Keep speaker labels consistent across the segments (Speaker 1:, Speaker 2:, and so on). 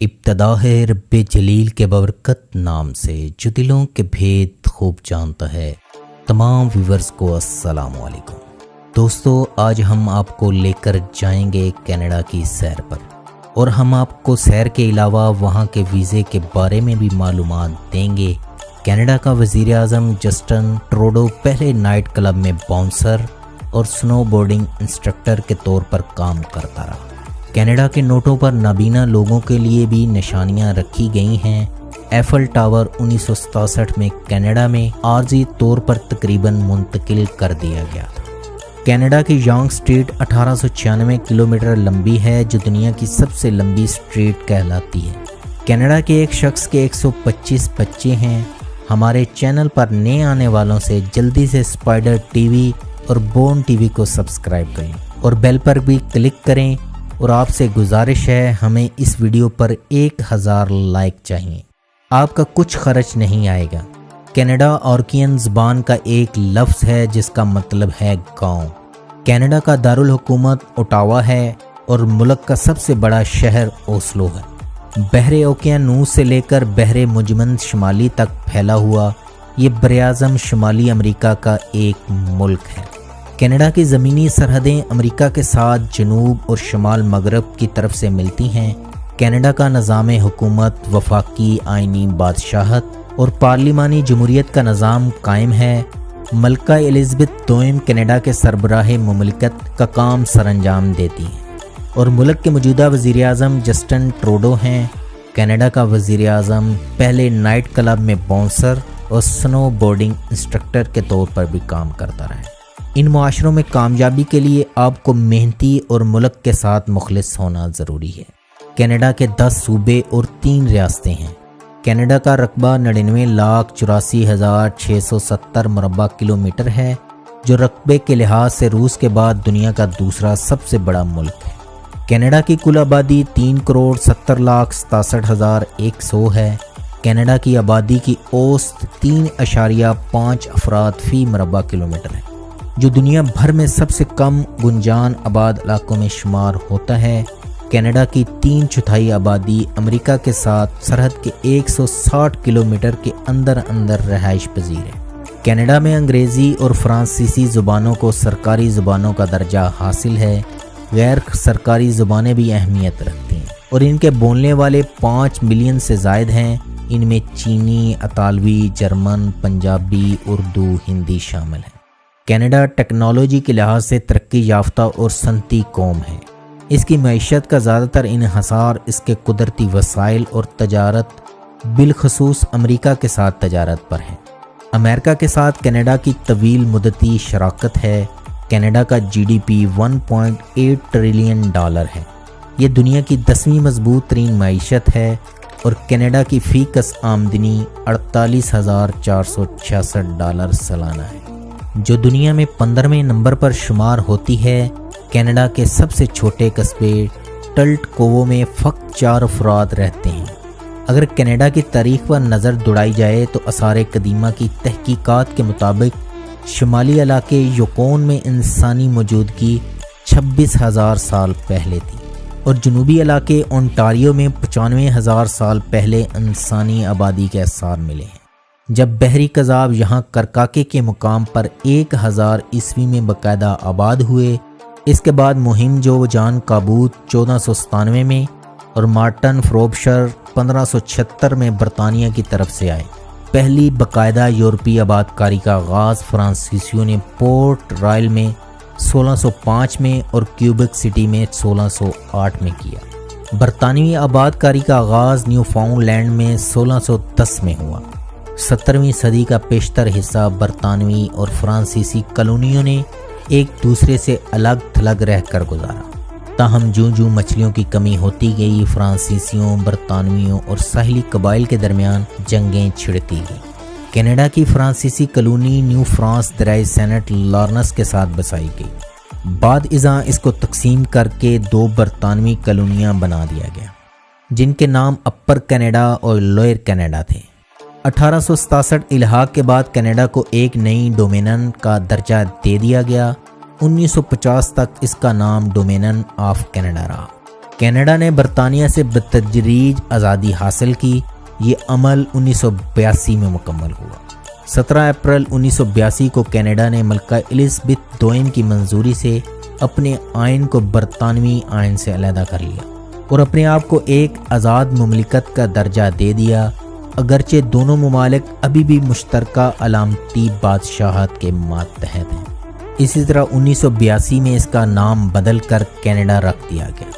Speaker 1: ابتدا ہے رب جلیل کے ببرکت نام سے جو دلوں کے بھید خوب جانتا ہے۔ تمام ویورز کو السلام علیکم۔ دوستو، آج ہم آپ کو لے کر جائیں گے کینیڈا کی سیر پر، اور ہم آپ کو سیر کے علاوہ وہاں کے ویزے کے بارے میں بھی معلومات دیں گے۔ کینیڈا کا وزیر اعظم جسٹن ٹروڈو پہلے نائٹ کلب میں باؤنسر اور سنو بورڈنگ انسٹرکٹر کے طور پر کام کرتا رہا۔ کینیڈا کے نوٹوں پر نابینا لوگوں کے لیے بھی نشانیاں رکھی گئی ہیں۔ ایفل ٹاور 1967 میں کینیڈا میں عارضی طور پر تقریباً منتقل کر دیا گیا تھا۔ کینیڈا کی یانگ اسٹریٹ 1896 کلومیٹر لمبی ہے، جو دنیا کی سب سے لمبی اسٹریٹ کہلاتی ہے۔ کینیڈا کے ایک شخص کے 125 بچے ہیں۔ ہمارے چینل پر نئے آنے والوں سے جلدی سے اسپائڈر ٹی وی اور بون ٹی وی کو سبسکرائب کریں اور بیل پر بھی کلک کریں، اور آپ سے گزارش ہے ہمیں اس ویڈیو پر 1000 لائک چاہیے۔ آپ کا کچھ خرچ نہیں آئے گا۔ کینیڈا آرکین زبان کا ایک لفظ ہے جس کا مطلب ہے گاؤں۔ کینیڈا کا دارالحکومت اوٹاوا ہے اور ملک کا سب سے بڑا شہر اوسلو ہے۔ بحر اوقیانوس سے لے کر بحر مجمد شمالی تک پھیلا ہوا یہ براعظم شمالی امریکہ کا ایک ملک ہے۔ کینیڈا کی زمینی سرحدیں امریکہ کے ساتھ جنوب اور شمال مغرب کی طرف سے ملتی ہیں۔ کینیڈا کا نظام حکومت وفاقی آئینی بادشاہت اور پارلیمانی جمہوریت کا نظام قائم ہے۔ ملکہ الزبتھ دوئم کینیڈا کے سربراہ مملکت کا کام سر انجام دیتی ہیں، اور ملک کے موجودہ وزیر اعظم جسٹن ٹروڈو ہیں۔ کینیڈا کا وزیر اعظم پہلے نائٹ کلب میں باؤنسر اور سنو بورڈنگ انسٹرکٹر کے طور پر بھی کام کرتا رہا ہے۔ ان معاشروں میں کامیابی کے لیے آپ کو محنتی اور ملک کے ساتھ مخلص ہونا ضروری ہے۔ کینیڈا کے 10 صوبے اور 3 ریاستیں ہیں۔ کینیڈا کا رقبہ 99,84,670 مربع کلومیٹر ہے، جو رقبے کے لحاظ سے روس کے بعد دنیا کا دوسرا سب سے بڑا ملک ہے۔ کینیڈا کی کل آبادی 3,70,67,100 ہے۔ کینیڈا کی آبادی کی اوسط 3.5 افراد فی مربع کلومیٹر ہے، جو دنیا بھر میں سب سے کم گنجان آباد علاقوں میں شمار ہوتا ہے۔ کینیڈا کی 3/4 آبادی امریکہ کے ساتھ سرحد کے 160 کلومیٹر کے اندر رہائش پذیر ہے۔ کینیڈا میں انگریزی اور فرانسیسی زبانوں کو سرکاری زبانوں کا درجہ حاصل ہے۔ غیر سرکاری زبانیں بھی اہمیت رکھتی ہیں، اور ان کے بولنے والے 5 ملین سے زائد ہیں۔ ان میں چینی، اطالوی، جرمن، پنجابی، اردو، ہندی شامل ہیں۔ کینیڈا ٹیکنالوجی کے لحاظ سے ترقی یافتہ اور صنعتی قوم ہے۔ اس کی معیشت کا زیادہ تر انحصار اس کے قدرتی وسائل اور تجارت، بالخصوص امریکہ کے ساتھ تجارت پر ہے۔ امریکہ کے ساتھ کینیڈا کی طویل مدتی شراکت ہے۔ کینیڈا کا GDP $1.8 ٹریلین ہے۔ یہ دنیا کی 10ویں مضبوط ترین معیشت ہے، اور کینیڈا کی فی کس آمدنی $48,466 سالانہ ہے، جو دنیا میں 15ویں نمبر پر شمار ہوتی ہے۔ کینیڈا کے سب سے چھوٹے قصبے ٹلٹ کوو میں فقط 4 افراد رہتے ہیں۔ اگر کینیڈا کی تاریخ پر نظر دوڑائی جائے تو آثار قدیمہ کی تحقیقات کے مطابق شمالی علاقے یوکون میں انسانی موجودگی 26,000 سال پہلے تھی، اور جنوبی علاقے اونٹاریو میں 95,000 سال پہلے انسانی آبادی کے آثار ملے ہیں۔ جب بحری قذاب یہاں کرکاکے کے مقام پر 1000 عیسوی میں باقاعدہ آباد ہوئے۔ اس کے بعد مہم جو جان کابوت 1497 میں اور مارٹن فروبشر 1576 میں برطانیہ کی طرف سے آئے۔ پہلی باقاعدہ یورپی آباد کاری کا آغاز فرانسیسیوں نے پورٹ رائل میں 1605 میں اور کیوبک سٹی میں 1608 میں کیا۔ برطانوی آباد کاری کا آغاز نیو فاؤنڈ لینڈ میں 1610 میں ہوا۔ 17ویں صدی کا بیشتر حصہ برطانوی اور فرانسیسی کالونیوں نے ایک دوسرے سے الگ تھلگ رہ کر گزارا۔ تاہم جوں مچھلیوں کی کمی ہوتی گئی، فرانسیسیوں، برطانویوں اور ساحلی قبائل کے درمیان جنگیں چھڑتی گئیں۔ کینیڈا کی فرانسیسی کالونی نیو فرانس دریائے سینٹ لارنس کے ساتھ بسائی گئی۔ بعد ازاں اس کو تقسیم کر کے 2 برطانوی کالونیاں بنا دیا گیا، جن کے نام اپر کینیڈا اور لوئر کینیڈا تھے۔ 1867 الحاق کے بعد کینیڈا کو ایک نئی ڈومینن کا درجہ دے دیا گیا۔ 1950 تک اس کا نام ڈومینن آف کینیڈا رہا۔ کینیڈا نے برطانیہ سے بتدریج آزادی حاصل کی۔ یہ عمل 1982 میں مکمل ہوا۔ 17 اپریل 1982 کو کینیڈا نے ملکہ الزبتھ دوئم کی منظوری سے اپنے آئین کو برطانوی آئین سے علیحدہ کر لیا اور اپنے آپ کو ایک آزاد مملکت کا درجہ دے دیا، اگرچہ دونوں ممالک ابھی بھی مشترکہ علامتی بادشاہت کے ماتحت ہیں۔ اسی طرح 1982 میں اس کا نام بدل کر کینیڈا رکھ دیا گیا،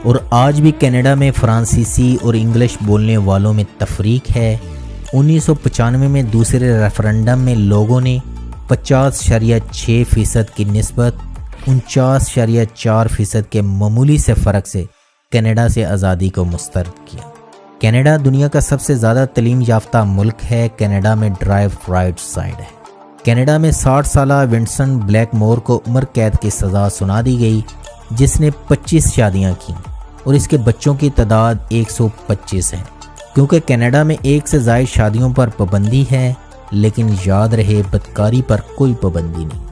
Speaker 1: اور آج بھی کینیڈا میں فرانسیسی اور انگلش بولنے والوں میں تفریق ہے۔ 1995 میں دوسرے ریفرنڈم میں لوگوں نے 50.6% کی نسبت 49.4% کے معمولی سے فرق سے کینیڈا سے آزادی کو مسترد کیا۔ کینیڈا دنیا کا سب سے زیادہ تعلیم یافتہ ملک ہے۔ کینیڈا میں ڈرائیو رائٹ سائڈ ہے۔ کینیڈا میں 60 سالہ ونسٹن بلیک مور کو عمر قید کی سزا سنا دی گئی، جس نے 25 شادیاں کیں، اور اس کے بچوں کی تعداد 125 ہے۔ کیونکہ کینیڈا میں ایک سے زائد شادیوں پر پابندی ہے، لیکن یاد رہے بدکاری پر کوئی پابندی نہیں۔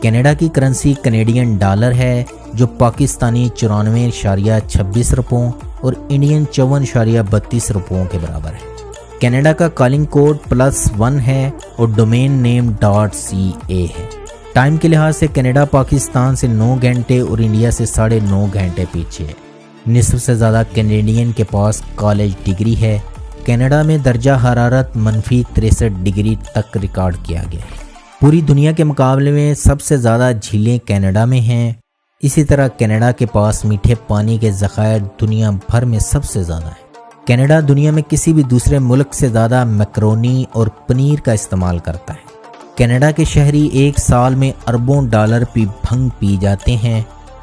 Speaker 1: کینیڈا کی کرنسی کینیڈین ڈالر ہے، جو پاکستانی 94.26 روپوں اور انڈین 54.32 روپوں کے برابر ہے۔ کینیڈا کا کالنگ کوڈ +1 ہے اور ڈومین نیم .ca ہے۔ ٹائم کے لحاظ سے کینیڈا پاکستان سے 9 گھنٹے اور انڈیا سے 9.5 گھنٹے پیچھے ہے۔ نصف سے زیادہ کینیڈین کے پاس کالج ڈگری ہے۔ کینیڈا میں درجہ حرارت -63 ڈگری تک ریکارڈ کیا گیا ہے۔ پوری دنیا کے مقابلے میں سب سے زیادہ جھیلیں کینیڈا میں ہیں۔ اسی طرح کینیڈا کے پاس میٹھے پانی کے ذخائر دنیا بھر میں سب سے زیادہ ہیں۔ کینیڈا دنیا میں کسی بھی دوسرے ملک سے زیادہ میکرونی اور پنیر کا استعمال کرتا ہے۔ کینیڈا کے شہری ایک سال میں اربوں ڈالر کی بھنگ پی جاتے ہیں۔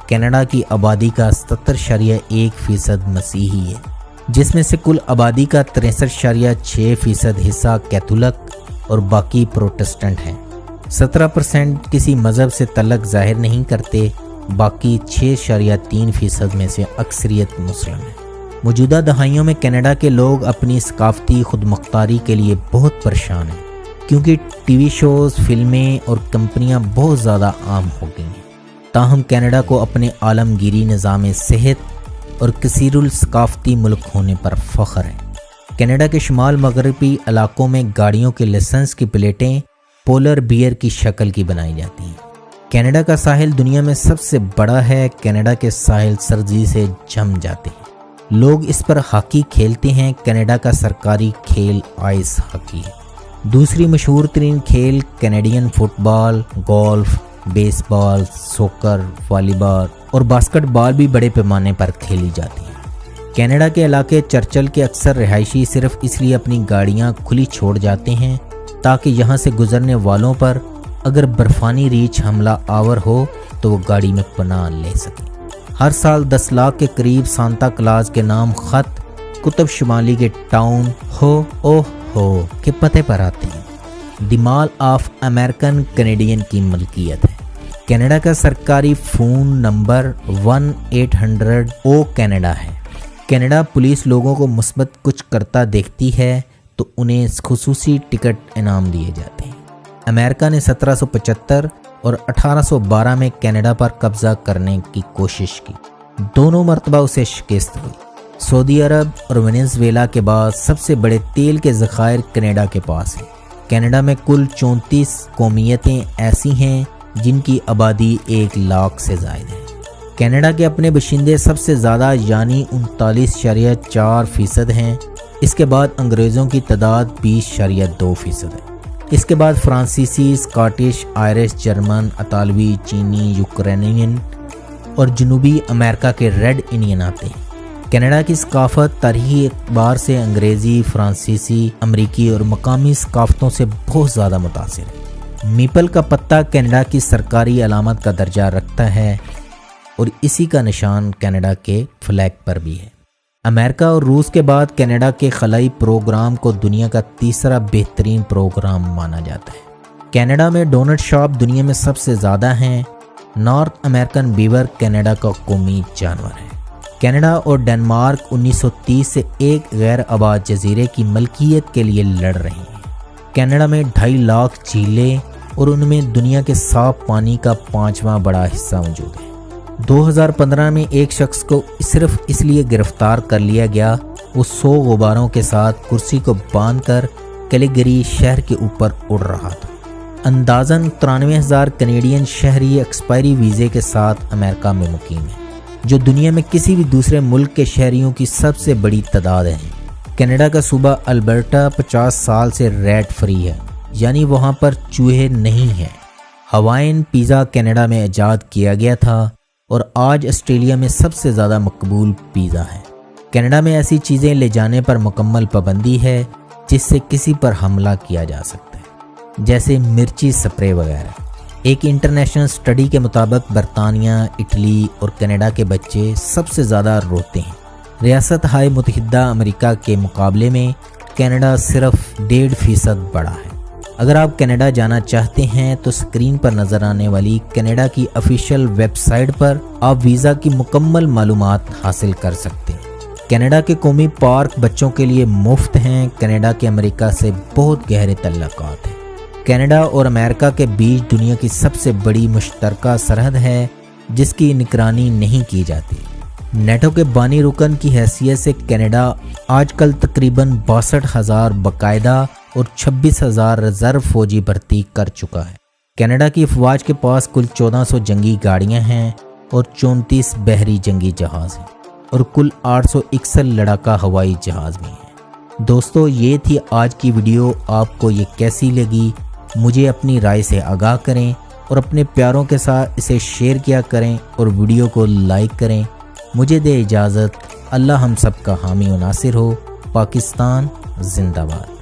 Speaker 1: کینیڈا کی آبادی کا 77.1% مسیحی ہے، جس میں سے کل آبادی کا 63.6% حصہ کیتھولک اور باقی پروٹسٹنٹ ہیں۔ 17% کسی مذہب سے تعلق ظاہر نہیں کرتے، باقی 6.3% میں سے اکثریت مسلم ہے۔ موجودہ دہائیوں میں کینیڈا کے لوگ اپنی ثقافتی خود مختاری کے لیے بہت پریشان ہیں، کیونکہ ٹی وی شوز، فلمیں اور کمپنیاں بہت زیادہ عام ہو گئی ہیں۔ تاہم کینیڈا کو اپنے عالمگیری نظام صحت اور کثیر الثقافتی ملک ہونے پر فخر ہے۔ کینیڈا کے شمال مغربی علاقوں میں گاڑیوں کے لائسنس کی پلیٹیں پولر بیئر کی شکل کی بنائی جاتی ہیں۔ کینیڈا کا ساحل دنیا میں سب سے بڑا ہے۔ کینیڈا کے ساحل سردی سے جم جاتے ہیں۔ لوگ اس پر ہاکی کھیلتے ہیں۔ کینیڈا کا سرکاری کھیل آئس ہاکی ہے۔ دوسری مشہور ترین کھیل کینیڈین فٹ بال، گولف، بیس بال، سوکر، والی بال اور باسکٹ بال بھی بڑے پیمانے پر کھیلی جاتی ہیں۔ کینیڈا کے علاقے چرچل کے اکثر رہائشی صرف اس لیے اپنی گاڑیاں کھلی چھوڑ جاتے ہیں تاکہ یہاں سے گزرنے والوں پر اگر برفانی ریچھ حملہ آور ہو تو وہ گاڑی میں پناہ لے سکیں۔ ہر سال 10 لاکھ کے قریب سانتا کلاز کے نام خط قطب شمالی کے ٹاؤن ہو کے پتے پر آتے ہیں۔ دی مال آف امریکن کینیڈین کی ملکیت ہے۔ کینیڈا کا سرکاری فون نمبر 1-800 کینیڈا ہے۔ کینیڈا پولیس لوگوں کو مثبت کچھ کرتا دیکھتی ہے تو انہیں خصوصی ٹکٹ انعام دیے جاتے ہیں۔ امریکہ نے 1775 اور 1812 میں کینیڈا پر قبضہ کرنے کی کوشش کی۔ دونوں مرتبہ اسے شکست ہوئی۔ سعودی عرب اور وینزویلا کے بعد سب سے بڑے تیل کے ذخائر کینیڈا کے پاس ہیں۔ کینیڈا میں کل 34 قومیتیں ایسی ہیں جن کی آبادی 1 لاکھ سے زائد ہے۔ کینیڈا کے اپنے باشندے سب سے زیادہ یعنی 39.4% ہیں۔ اس کے بعد انگریزوں کی تعداد 20.2% ہے۔ اس کے بعد فرانسیسی، اسکاٹش، آئرش، جرمن، اطالوی، چینی، یوکرینین اور جنوبی امریکہ کے ریڈ انڈین آتے ہیں۔ کینیڈا کی ثقافت تاریخی اعتبار سے انگریزی، فرانسیسی، امریکی اور مقامی ثقافتوں سے بہت زیادہ متاثر ہے۔ میپل کا پتا کینیڈا کی سرکاری علامت کا درجہ رکھتا ہے اور اسی کا نشان کینیڈا کے فلیگ پر بھی ہے۔ امریکہ اور روس کے بعد کینیڈا کے خلائی پروگرام کو دنیا کا تیسرا بہترین پروگرام مانا جاتا ہے۔ کینیڈا میں ڈونٹ شاپ دنیا میں سب سے زیادہ ہیں۔ نارتھ امریکن بیور کینیڈا کا قومی جانور ہے۔ کینیڈا اور ڈنمارک 1930 سے ایک غیر آباد جزیرے کی ملکیت کے لیے لڑ رہے ہیں۔ کینیڈا میں 2.5 لاکھ جھیلیں اور ان میں دنیا کے صاف پانی کا 5واں بڑا حصہ موجود ہے۔ 2015 میں ایک شخص کو صرف اس لیے گرفتار کر لیا گیا، وہ 100 غباروں کے ساتھ کرسی کو باندھ کر کیلیگری شہر کے اوپر اڑ رہا تھا۔ اندازاً 93,000 کنیڈین شہری ایکسپائری ویزے کے ساتھ امریکہ میں مقیم ہیں، جو دنیا میں کسی بھی دوسرے ملک کے شہریوں کی سب سے بڑی تعداد ہے۔ کینیڈا کا صوبہ البرٹا 50 سال سے ریٹ فری ہے، یعنی وہاں پر چوہے نہیں ہیں۔ ہوائن پیزا کینیڈا میں ایجاد کیا گیا تھا اور آج آسٹریلیا میں سب سے زیادہ مقبول پیزا ہے۔ کینیڈا میں ایسی چیزیں لے جانے پر مکمل پابندی ہے جس سے کسی پر حملہ کیا جا سکتا ہے، جیسے مرچی سپرے وغیرہ۔ ایک انٹرنیشنل اسٹڈی کے مطابق برطانیہ، اٹلی اور کینیڈا کے بچے سب سے زیادہ روتے ہیں۔ ریاست ہائے متحدہ امریکہ کے مقابلے میں کینیڈا صرف 1.5% بڑا ہے۔ اگر آپ کینیڈا جانا چاہتے ہیں تو اسکرین پر نظر آنے والی کینیڈا کی آفیشیل ویب سائٹ پر آپ ویزا کی مکمل معلومات حاصل کر سکتے ہیں۔ کینیڈا کے قومی پارک بچوں کے لیے مفت ہیں۔ کینیڈا کے امریکہ سے بہت گہرے تعلقات ہیں۔ کینیڈا اور امریکہ کے بیچ دنیا کی سب سے بڑی مشترکہ سرحد ہے جس کی نگرانی نہیں کی جاتی۔ نیٹو کے بانی رکن کی حیثیت سے کینیڈا آج کل تقریباً 62,000 باقاعدہ اور 26,000 ریزرو فوجی بھرتی کر چکا ہے۔ کینیڈا کی افواج کے پاس کل 1400 جنگی گاڑیاں ہیں اور 34 بحری جنگی جہاز ہیں اور کل 861 لڑاکا ہوائی جہاز بھی ہیں۔ دوستو، یہ تھی آج کی ویڈیو۔ آپ کو یہ کیسی لگی مجھے اپنی رائے سے آگاہ کریں اور اپنے پیاروں کے ساتھ اسے شیئر کیا کریں اور ویڈیو کو لائک کریں۔ مجھے دے اجازت۔ اللہ ہم سب کا حامی و ناصر ہو۔ پاکستان زندہ باد۔